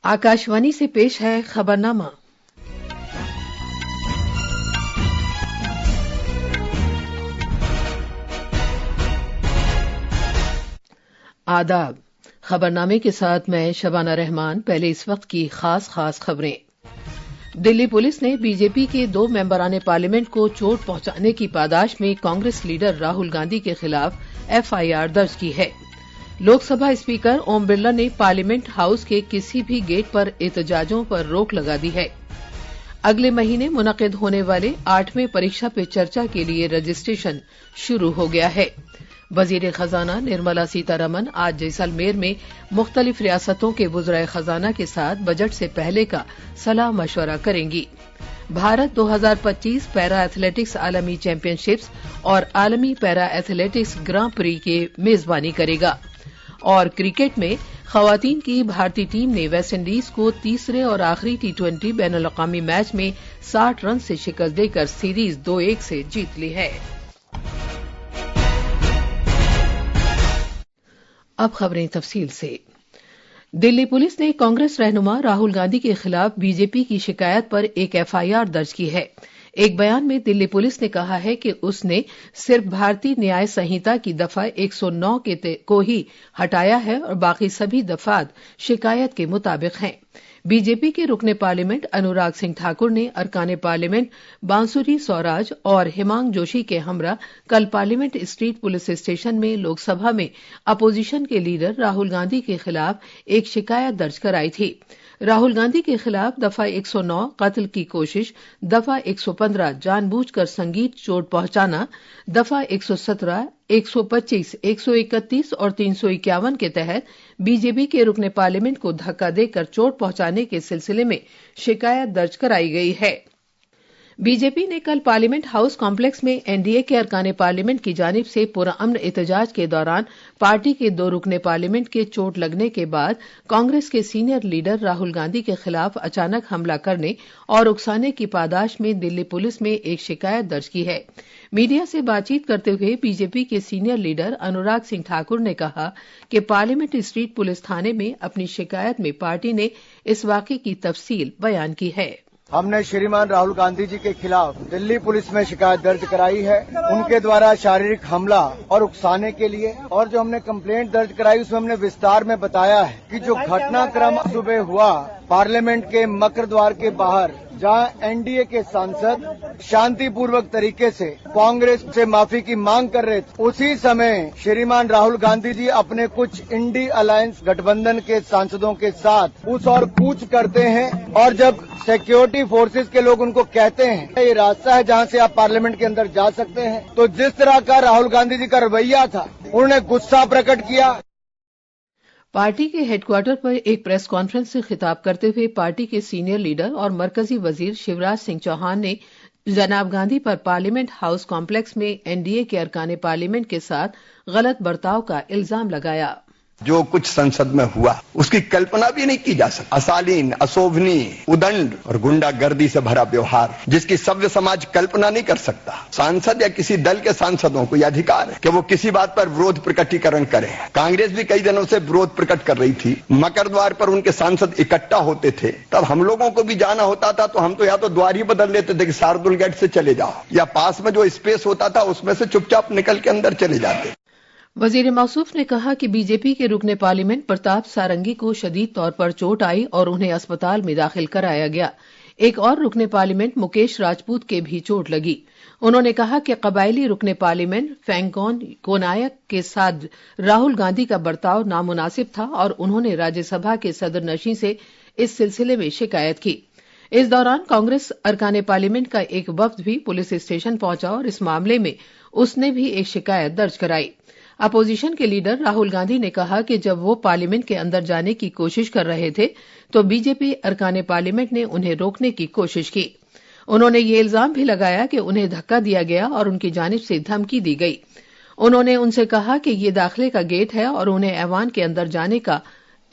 आकाशवाणी से पेश है खबरनामा। आदाब। खबरनामे के साथ मैं शबाना रहमान। पहले इस वक्त की खास खबरें। दिल्ली पुलिस ने बीजेपी के 2 मेंबरान पार्लियामेंट को चोट पहुंचाने की पादाश में कांग्रेस लीडर राहुल गांधी के खिलाफ एफआईआर दर्ज की है। लोकसभा स्पीकर ओम बिरला ने पार्लियामेंट हाउस के किसी भी गेट पर एहतजाजों पर रोक लगा दी है। अगले महीने मुनक़िद होने वाले 8वें परीक्षा पे चर्चा के लिए रजिस्ट्रेशन शुरू हो गया है। वजीर खजाना निर्मला सीतारमण आज जैसलमेर में मुख्तलिफ रियासतों के वुज़राए खजाना के साथ बजट से पहले का सलाह मशवरा करेंगी। भारत 2025 पैरा एथलेटिक्स आलमी चैंपियनशिप्स और आलमी पैरा एथलेटिक्स ग्रां प्री के मेजबानी करेगा। और क्रिकेट में खवातीन की भारतीय टीम ने वेस्ट इंडीज को तीसरे और आखिरी टी20 बैनुल-अक़वामी मैच में 60 रन से शिकस्त देकर सीरीज 2-1 से जीत ली है। अब खबरें तफसील से। दिल्ली पुलिस ने कांग्रेस रहनुमा राहुल गांधी के खिलाफ बीजेपी की शिकायत पर एक एफआईआर दर्ज की है। एक बयान में दिल्ली पुलिस ने कहा है कि उसने सिर्फ भारतीय न्याय संहिता की दफा 109 को ही हटाया है और बाकी सभी दफात शिकायत के मुताबिक हैं। बीजेपी के रुकने पार्लियामेंट अनुराग सिंह ठाकुर ने अरकान पार्लियामेंट बांसुरी स्वराज और हिमांग जोशी के हमरा कल पार्लियामेंट स्ट्रीट पुलिस स्टेशन में लोकसभा में अपोजिशन के लीडर राहुल गांधी के खिलाफ एक शिकायत दर्ज कराई थी। राहुल गांधी के खिलाफ दफा 109 कत्ल की कोशिश, दफा 115 जानबूझकर संगीत चोट पहुंचाना, दफा 117, 125, 131 और 351 के तहत बीजेपी के रुकने पार्लियामेंट को धक्का देकर चोट पहुंचाने के सिलसिले में शिकायत दर्ज कराई गई है। बीजेपी ने कल पार्लियामेंट हाउस कॉम्प्लेक्स में एनडीए के अरकान पार्लियामेंट की जानिब से पुरअमन एहतजाज के दौरान पार्टी के 2 रुकने पार्लियामेंट के चोट लगने के बाद कांग्रेस के सीनियर लीडर राहुल गांधी के खिलाफ अचानक हमला करने और उकसाने की पादाश में दिल्ली पुलिस में एक शिकायत दर्ज की है। मीडिया से बातचीत करते हुए बीजेपी के सीनियर लीडर अनुराग सिंह ठाकुर ने कहा कि पार्लियामेंट स्ट्रीट पुलिस थाने में अपनी शिकायत में पार्टी ने इस वाक़े की तफसील बयान की है। हमने श्रीमान राहुल गांधी जी के खिलाफ दिल्ली पुलिस में शिकायत दर्ज कराई है, उनके द्वारा शारीरिक हमला और उकसाने के लिए। और जो हमने कंप्लेंट दर्ज कराई उसमें हमने विस्तार में बताया है कि जो घटनाक्रम सुबह हुआ पार्लियामेंट के मकर द्वार के बाहर, जहां एनडीए के सांसद शांतिपूर्वक तरीके से कांग्रेस से माफी की मांग कर रहे थे, उसी समय श्रीमान राहुल गांधी जी अपने कुछ इंडी अलायंस गठबंधन के सांसदों के साथ उस और कूच करते हैं। और जब सिक्योरिटी फोर्सेस के लोग उनको कहते हैं ये रास्ता है जहां से आप पार्लियामेंट के अंदर जा सकते हैं, तो जिस तरह का राहुल गांधी जी का रवैया था, उन्होंने गुस्सा प्रकट किया। पार्टी के हेडक्वार्टर पर एक प्रेस कॉन्फ्रेंस से खिताब करते हुए पार्टी के सीनियर लीडर और मरकजी वजीर शिवराज सिंह चौहान ने जनाब गांधी पर पार्लियामेंट हाउस कॉम्प्लेक्स में एनडीए के अरकान पार्लियामेंट के साथ गलत बर्ताव का इल्जाम लगाया। जो कुछ संसद में हुआ उसकी कल्पना भी नहीं की जा सकती। अशालीन, अशोभनीय, उदंड और गुंडागर्दी से भरा व्यवहार जिसकी सभ्य समाज कल्पना नहीं कर सकता। सांसद या किसी दल के सांसदों को यह अधिकार है कि वो किसी बात पर विरोध प्रकटीकरण करें। कांग्रेस भी कई दिनों से विरोध प्रकट कर रही थी। मकर द्वार पर उनके सांसद इकट्ठा होते थे, तब हम लोगों को भी जाना होता था तो हम तो या तो द्वार ही बदल लेते थे कि शार्दुल गेट से चले जाओ, या पास में जो स्पेस होता था उसमें से चुपचाप निकल के अंदर चले जाते। वजीर मौसूफ ने कहा कि बीजेपी के रुकने पार्लियामेंट प्रताप सारंगी को शदीद तौर पर चोट आई और उन्हें अस्पताल में दाखिल कराया गया। एक और रुकने पार्लियामेंट मुकेश राजपूत के भी चोट लगी। उन्होंने कहा कि कबायली रुकने पार्लियामेंट फैंगकॉन कोनायक के साथ राहुल गांधी का बर्ताव नामुनासिब था और उन्होंने राज्यसभा के सदर नशीं से इस सिलसिले में शिकायत की। इस दौरान कांग्रेस अरकान पार्लियामेंट का एक वफ्द भी पुलिस स्टेशन पहुंचा और इस मामले में उसने भी एक शिकायत दर्ज कराई। अपोजिशन के लीडर राहुल गांधी ने कहा कि जब वो पार्लियामेंट के अंदर जाने की कोशिश कर रहे थे तो बीजेपी अरकान पार्लियामेंट ने उन्हें रोकने की कोशिश की। उन्होंने ये इल्जाम भी लगाया कि उन्हें धक्का दिया गया और उनकी जानिब से धमकी दी गई। उन्होंने उनसे कहा कि ये दाखिले का गेट है और उन्हें ऐवान के अंदर जाने का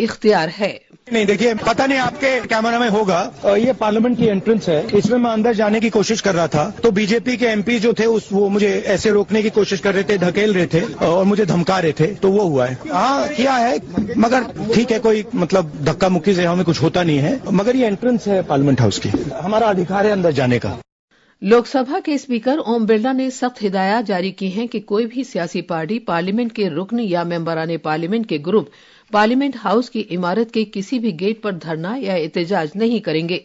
इख्तियार है। नहीं, देखिए, पता नहीं आपके कैमरा में होगा, ये पार्लियामेंट की एंट्रेंस है, इसमें मैं अंदर जाने की कोशिश कर रहा था तो बीजेपी के एमपी जो थे वो मुझे ऐसे रोकने की कोशिश कर रहे थे, धकेल रहे थे और मुझे धमका रहे थे, तो वो हुआ है। हाँ, किया है, मगर ठीक है, कोई मतलब धक्का मुक्की से हमें कुछ होता नहीं है, मगर ये एंट्रेंस है पार्लियामेंट हाउस की, हमारा अधिकार है अंदर जाने का। लोकसभा के स्पीकर ओम बिरला ने सख्त हिदायत जारी की हैं कि कोई भी सियासी पार्टी पार्लियामेंट के रुकन या मेंबरान पार्लियामेंट के ग्रुप पार्लियामेंट हाउस की इमारत के किसी भी गेट पर धरना या एहतजाज नहीं करेंगे।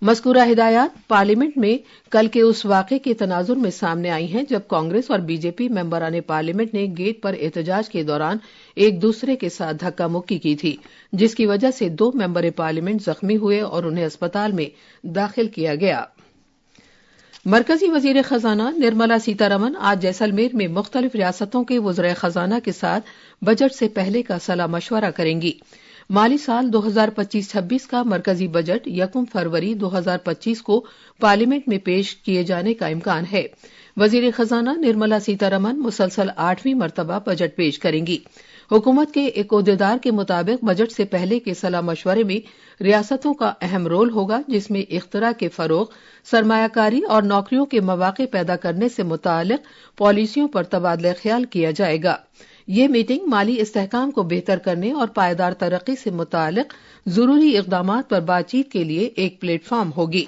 मज़कूरा हिदायत पार्लियामेंट में कल के उस वाक़े के तनाजुर में सामने आई हैं जब कांग्रेस और बीजेपी मेंबरान पार्लियामेंट ने गेट पर एहतजाज के दौरान एक दूसरे के साथ धक्का मुक्की की थी, जिसकी वजह से 2 मेंबर पार्लियामेंट जख्मी हुए और उन्हें अस्पताल में दाखिल किया गया। मरकजी वजीर खजाना निर्मला सीतारमण आज जैसलमेर में मुख्तलिफ रियासतों के वज़ीर खजाना के साथ बजट से पहले का सलाह मशवरा करेंगी। माली साल 2025-26 का मरकजी बजट 1 फरवरी 2025 को पार्लियामेंट में पेश किए जाने का इम्कान है। वजीर खजाना निर्मला सीतारमण मुसलसल 8वीं मरतबा बजट पेश करेंगी। हुकूमत के एक ओहदेदार के मुताबिक बजट से पहले के सलाह मशवरे में रियासतों का अहम रोल होगा, जिसमें इख्तरा के फरोग, सरमायाकारी और नौकरियों के मौके पैदा करने से मुताल्लिक पॉलिसियों पर तबादला ख्याल किया जाएगा। ये मीटिंग माली इस्तेहकाम को बेहतर करने और पायदार तरक्की से मुताल्लिक जरूरी इक़दामात पर बातचीत के लिए एक प्लेटफॉर्म होगी।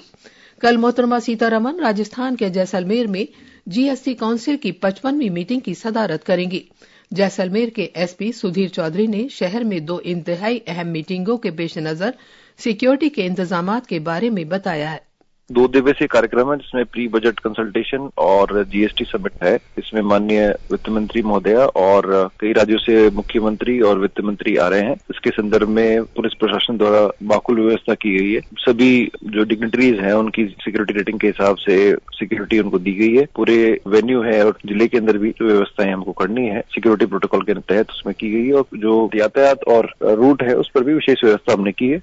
कल मोहतरमा सीतारमण राजस्थान के जैसलमेर में जीएसटी काउंसिल की 55वीं मीटिंग की सदारत करेंगी। जैसलमेर के एसपी सुधीर चौधरी ने शहर में 2 इंतहाई अहम मीटिंगों के पेश नजर सिक्योरिटी के इंतजामात के बारे में बताया है। 2 दिवसीय कार्यक्रम है जिसमें प्री बजट कंसल्टेशन और जीएसटी समिट है। इसमें माननीय वित्त मंत्री महोदया और कई राज्यों से मुख्यमंत्री और वित्त मंत्री आ रहे हैं। इसके संदर्भ में पुलिस प्रशासन द्वारा माकूल व्यवस्था की गई है। सभी जो डिग्निटरीज हैं उनकी सिक्योरिटी रेटिंग के हिसाब से सिक्योरिटी उनको दी गई है। पूरे वेन्यू है और जिले के अंदर भी जो व्यवस्थाएं हमको करनी है सिक्योरिटी प्रोटोकॉल के तहत उसमें की गई है, और जो यातायात और रूट है उस पर भी विशेष व्यवस्था हमने की है।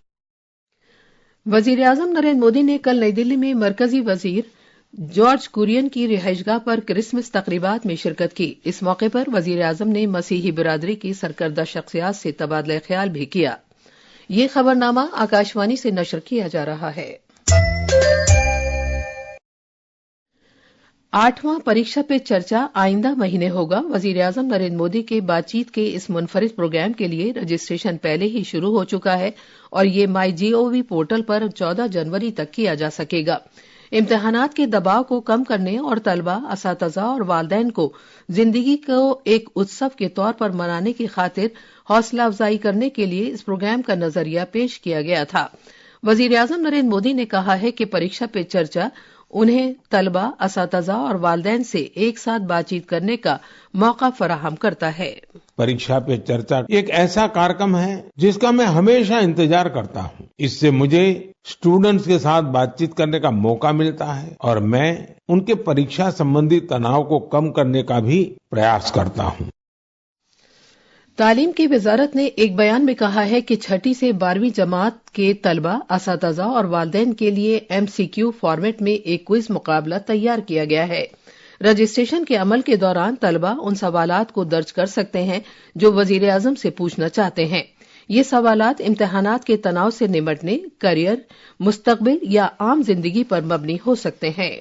वजीर आजम नरेंद्र मोदी ने कल नई दिल्ली में मरकजी वजीर जॉर्ज कुरियन की रिहाइशगाह पर क्रिसमस तकरीबात में शिरकत की। इस मौके पर वजीर आजम ने मसीही बिरादरी की सरकर्दा शख्सियात से तबादला ख्याल भी किया। ये खबरनामा आकाशवाणी से नशर किया जा रहा है। 8वां परीक्षा पे चर्चा आइंदा महीने होगा। वजीर आजम नरेंद्र मोदी के बातचीत के इस मुनफरिद प्रोग्राम के लिए रजिस्ट्रेशन पहले ही शुरू हो चुका है और ये MyGov पोर्टल पर 14 जनवरी तक किया जा सकेगा। इम्तिहानात के दबाव को कम करने और तलबा, असातिज़ा और वालिदैन को जिंदगी को एक उत्सव के तौर पर मनाने की खातिर हौसला अफजाई करने के लिए इस प्रोग्राम का नजरिया पेश किया गया था। वजीर आजम नरेंद्र मोदी ने कहा है कि परीक्षा पे चर्चा उन्हें तलबा, असातिज़ा और वालिदैन से एक साथ बातचीत करने का मौका फराहम करता है। परीक्षा पे चर्चा एक ऐसा कार्यक्रम है जिसका मैं हमेशा इंतजार करता हूँ। इससे मुझे स्टूडेंट्स के साथ बातचीत करने का मौका मिलता है और मैं उनके परीक्षा संबंधी तनाव को कम करने का भी प्रयास करता हूँ। तालीम की वजारत ने एक बयान में कहा है कि 6ठी से 12वीं जमात के तलबा, असातिज़ा और वालिदैन के लिए MCQ फॉर्मेट में एक क्विज मुकाबला तैयार किया गया है। रजिस्ट्रेशन के अमल के दौरान तलबा उन सवालात को दर्ज कर सकते हैं जो वजीर आजम से पूछना चाहते हैं। ये सवालात इम्तिहानात के तनाव से निपटने, करियर, मुस्तकबिल या आम जिंदगी पर मबनी हो सकते हैं।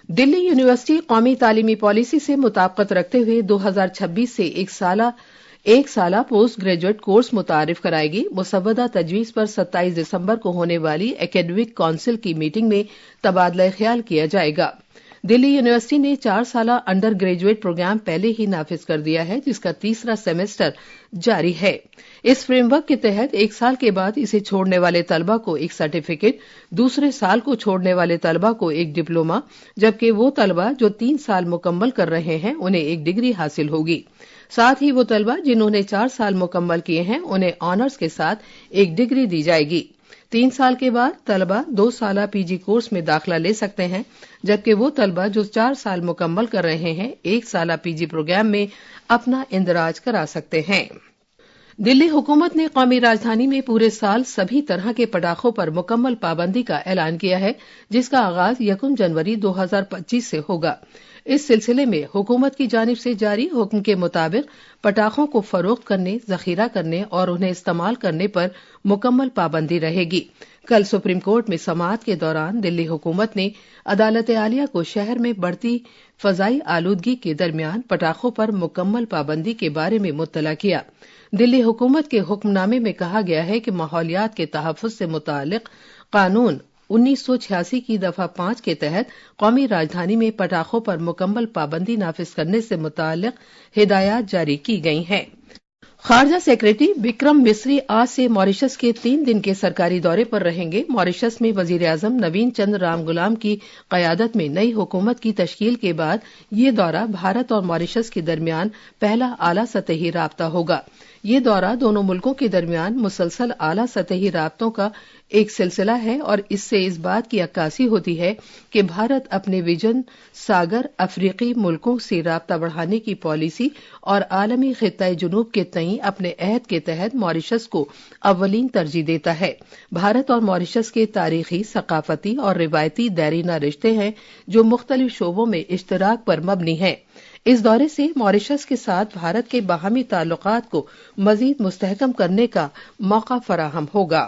दिल्ली यूनिवर्सिटी कौमी तालीमी पॉलिसी से मुताबिकत रखते हुए 2026 से एक साला पोस्ट ग्रेजुएट कोर्स मुतारिफ कराएगी। मुसव्वदा तजवीज पर 27 दिसंबर को होने वाली एकेडमिक काउंसिल की मीटिंग में तबादला ख्याल किया जाएगा। दिल्ली यूनिवर्सिटी ने 4 साला अंडर ग्रेजुएट प्रोग्राम पहले ही नाफिज कर दिया है, जिसका तीसरा सेमेस्टर जारी है। इस फ्रेमवर्क के तहत 1 साल के बाद इसे छोड़ने वाले तलबा को एक सर्टिफिकेट, दूसरे साल को छोड़ने वाले तलबा को एक डिप्लोमा, जबकि वो तलबा जो 3 साल मुकम्मल कर रहे हैं उन्हें एक डिग्री हासिल होगी। साथ ही वो तलबा जिन्होंने 4 साल मुकम्मल किए हैं उन्हें ऑनर्स के साथ एक डिग्री दी जाएगी। 3 साल के बाद तलबा 2 साला PG कोर्स में दाखिला ले सकते हैं, जबकि वो तलबा जो 4 साल मुकम्मल कर रहे हैं 1 साला PG प्रोग्राम में अपना इंदराज करा सकते हैं। दिल्ली हुकूमत ने कौमी राजधानी में पूरे साल सभी तरह के पटाखों पर मुकम्मल पाबंदी का ऐलान किया है, जिसका आगाज 1 जनवरी 2025 से होगा। इस सिलसिले में हुकूमत की जानिब से जारी हुक्म के मुताबिक पटाखों को फरोख्त करने, जखीरा करने और उन्हें इस्तेमाल करने पर मुकम्मल पाबंदी रहेगी। कल सुप्रीम कोर्ट में समाअत के दौरान दिल्ली हुकूमत ने अदालत आलिया को शहर में बढ़ती फजाई आलूदगी के दरमियान पटाखों पर मुकम्मल पाबंदी के बारे में मुत्तला किया। दिल्ली हुकूमत के हुक्मनामे में कहा गया है कि माहौलियात के तहफ़्फ़ुज़ से मुताल्लिक़ कानून 1986 की दफा 5 के तहत कौमी राजधानी में पटाखों पर मुकम्मल पाबंदी नाफिज करने से मुताल्लिक़ हिदायत जारी की गई हैं। खारजा सेक्रेटरी विक्रम मिस्री आज से मॉरिशस के 3 दिन के सरकारी दौरे पर रहेंगे। मॉरिशस में वजीर आजम नवीन चंद्र राम गुलाम की क़यादत में नई हुकूमत की तश्कील के बाद ये दौरा भारत और मॉरिशस के दरमियान पहला आला सतही राब्ता होगा। ये दौरा दोनों मुल्कों के दरमियान मुसलसल आला सतही राब्तों का एक सिलसिला है और इससे इस बात की अक्कासी होती है कि भारत अपने विजन सागर अफ्रीकी मुल्कों से राब्ता बढ़ाने की पॉलिसी और आलमी खित्ता-ए जुनूब के तईं अपने अहद के तहत मॉरिशस को अव्वलीन तरजीह देता है। भारत और मॉरिशस के तारीखी, सकाफती और रिवायती दैरीना रिश्ते हैं जो मुख्तलिफ शोबों में इश्तराक पर मबनी हैं। इस दौरे से मॉरिशस के साथ भारत के बाहमी ताल्लुकात को मजीद मुस्तहकम करने का मौका फराहम होगा।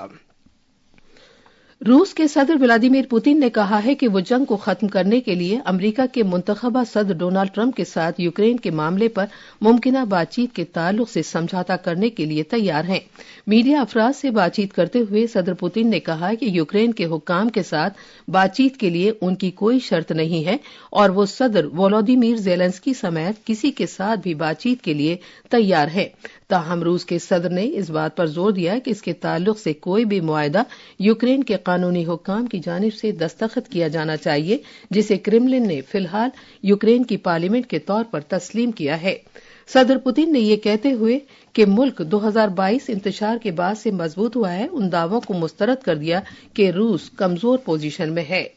रूस के सदर व्लादिमीर पुतिन ने कहा है कि वो जंग को खत्म करने के लिए अमरीका के मुंतखबा सदर डोनाल्ड ट्रंप के साथ यूक्रेन के मामले पर मुमकिना बातचीत के ताल्लुक से समझौता करने के लिए तैयार हैं। मीडिया अफराद से बातचीत करते हुए सदर पुतिन ने कहा कि यूक्रेन के हुक्काम के साथ बातचीत के लिए उनकी कोई शर्त नहीं है और वो सदर वोलोदिमीर ज़ेलेंस्की समेत किसी के साथ भी बातचीत के लिए तैयार है। ताहम रूस के सदर ने इस बात पर जोर दिया कि इसके ताल्लुक से कोई भी मुआहदा यूक्रेन के कानूनी हुक्काम की जानिब से दस्तखत किया जाना चाहिए, जिसे क्रेमलिन ने फिलहाल यूक्रेन की पार्लियामेंट के तौर पर तस्लीम किया है। सदर पुतिन ने यह कहते हुए कि मुल्क 2022 इंतशार के बाद से मजबूत हुआ है, उन दावों को मुस्तरद कर दिया कि रूस कमजोर पोजीशन में है।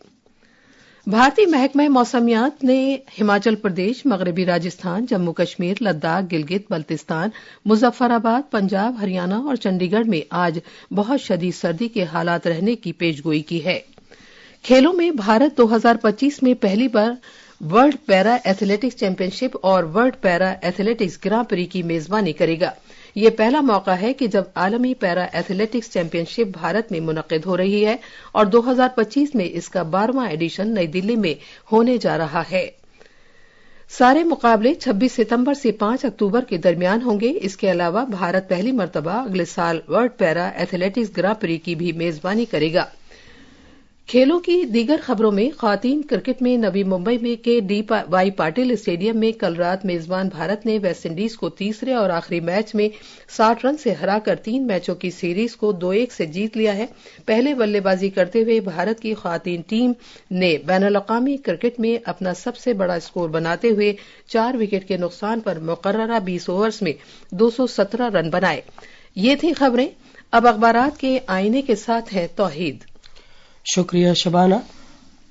भारतीय महकमा मौसमियात ने हिमाचल प्रदेश, मगरबी राजस्थान, जम्मू कश्मीर, लद्दाख, गिलगित बल्तिस्तान, मुजफ्फराबाद, पंजाब, हरियाणा और चंडीगढ़ में आज बहुत शदीद सर्दी के हालात रहने की पेशगोई की है। खेलों में भारत 2025 में पहली बार वर्ल्ड पैरा एथलेटिक्स चैंपियनशिप और वर्ल्ड पैरा एथलेटिक्स ग्रां प्री की मेजबानी करेगा। ये पहला मौका है कि जब आलमी पैरा एथलेटिक्स चैंपियनशिप भारत में मुनक्किद हो रही है और 2025 में इसका 12वां एडिशन नई दिल्ली में होने जा रहा है। सारे मुकाबले 26 सितंबर से 5 अक्टूबर के दरमियान होंगे। इसके अलावा भारत पहली मर्तबा अगले साल वर्ल्ड पैरा एथलेटिक्स ग्रां प्री की भी मेजबानी करेगा। खेलों की दीगर खबरों में ख्वातीन क्रिकेट में नवी मुंबई में के डी.वाई. पाटिल स्टेडियम में कल रात मेजबान भारत ने वेस्ट इंडीज को तीसरे और आखिरी मैच में 60 रन से हराकर 3 मैचों की सीरीज को 2-1 से जीत लिया है। पहले बल्लेबाजी करते हुए भारत की ख्वातीन टीम ने बैनुल-अक़वामी क्रिकेट में अपना सबसे बड़ा स्कोर बनाते हुए 4 विकेट के नुकसान पर मुकर्ररा 20 ओवर्स में 217 रन बनाए। ये थी खबरें। अब अखबारात के आईने के साथ है तौहीद। शुक्रिया शबाना।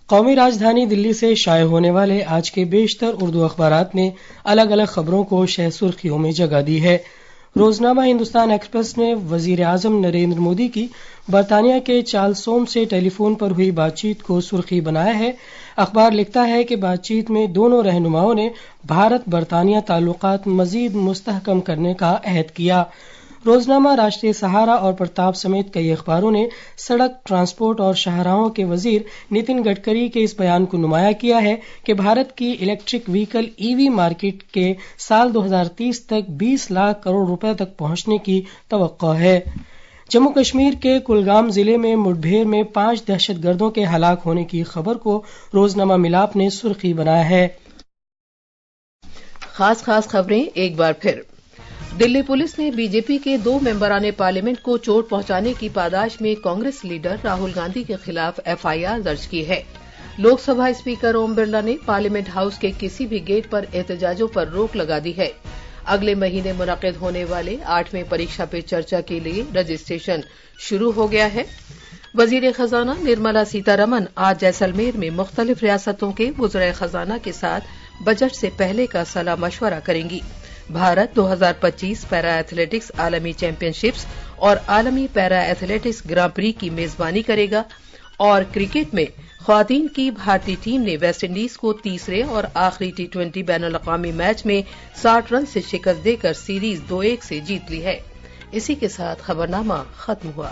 कौमी राजधानी दिल्ली से शाये होने वाले आज के बेशतर उर्दू अखबारात ने अलग अलग खबरों को शह सुर्खियों में जगह दी है। रोजनामा हिंदुस्तान एक्सप्रेस ने वजीर आजम नरेंद्र मोदी की बरतानिया के चार्ल्सोम से टेलीफोन पर हुई बातचीत को सुर्खी बनाया है। अखबार लिखता है कि बातचीत में दोनों रहनुमाओं ने भारत बरतानिया ताल्लुकात मजीद मुस्तहकम करने का अहद किया। रोजनामा, राष्ट्रीय सहारा और प्रताप समेत कई अखबारों ने सड़क, ट्रांसपोर्ट और शाहराहों के वजीर नितिन गडकरी के इस बयान को नुमाया किया है कि भारत की इलेक्ट्रिक व्हीकल ईवी मार्केट के साल 2030 तक 20 लाख करोड़ रुपए तक पहुंचने की तवक्को है। जम्मू कश्मीर के कुलगाम जिले में मुठभेड़ में 5 दहशतगर्दों के हलाक होने की खबर को रोजनामा मिलाप ने सुर्खी बनाया है। खास खबरें एक बार फिर। दिल्ली पुलिस ने बीजेपी के 2 मेंबराने पार्लियामेंट को चोट पहुंचाने की पादाश में कांग्रेस लीडर राहुल गांधी के खिलाफ एफआईआर दर्ज की है। लोकसभा स्पीकर ओम बिरला ने पार्लियामेंट हाउस के किसी भी गेट पर एहतजाजों पर रोक लगा दी है। अगले महीने मुनक्किद होने वाले 8वें परीक्षा पे चर्चा के लिए रजिस्ट्रेशन शुरू हो गया है। वजीर खजाना निर्मला सीतारमण आज जैसलमेर में मुख्तलिफ रियासतों के वज़राए खजाना के साथ बजट से पहले का सलाह मशवरा करेंगी। भारत 2025 पैरा एथलेटिक्स आलमी चैंपियनशिप्स और आलमी पैरा एथलेटिक्स ग्रां प्री की मेजबानी करेगा और क्रिकेट में خواتین کی بھارتی ٹیم نے ویسٹ انڈیز کو تیسرے اور آخری ٹی20 بین الاقوامی میچ میں 60 رن سے شکست دے کر سیریز 2-1 سے جیت لی ہے۔ اسی کے ساتھ خبرنامہ ختم ہوا۔